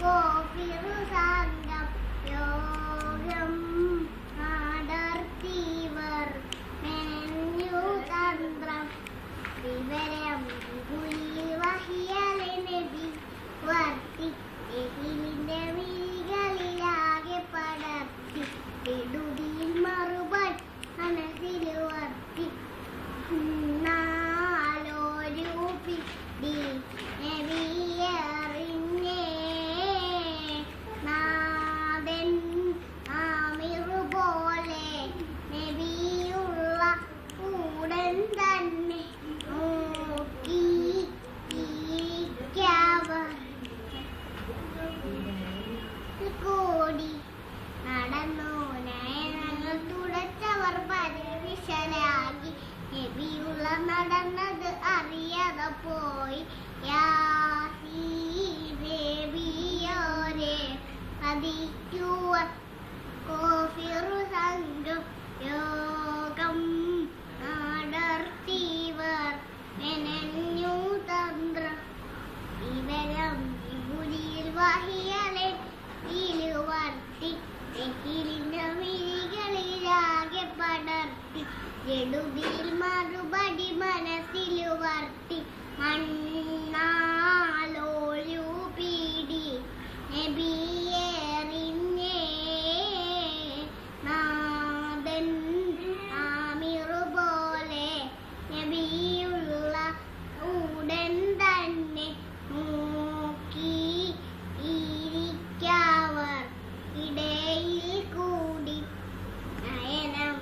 കോഫിറു സംഘം യോഗം അടർത്തിവർ മെനഞ്ഞു തന്ത്രം വിവരം ഗുരുവിൽ വഹിയലെ നബി വർത്തി എഹിലിന്റെ വിളികളിലാകെ പടർത്തി എടുതിയിൽ മറുപടി മനസ്സിൽ വർത്തി നാലോരു പിടി നബിയറിഞ്ഞേ നാദൻ ആമിറു പോലെ നബിയുള്ള ഉടൻ തന്നെ നോക്കി കൂടി നടന്നു നയനങ്ങൾ തുടച്ചവർ പരിവിശലാകി നബിയുള്ള നടന്നത് അറിയാതെ പോയി യാസീനബിയോരെ പതിക്കുവർ കോഫിറു സംഘം യോഗം അടർത്തിവർ മെനഞ്ഞു തന്ത്രം വിവരം വിപുലിയിൽ വഹിയലെ വർത്തി എഹിലിന്റെ വിളികളിലാകെ പടർത്തി എടുതിയിൽ മറുപടി മനസ്സിൽ വർത്തി മണ്ണാലോരു പീടി നബിയേറിഞ്ഞേ നാദൻ ആമിറു പോലെ നബിയുള്ള ഉടൻ തന്നെ നോക്കി ഇരിക്കവർ ഇടയിൽ കൂടി നയനം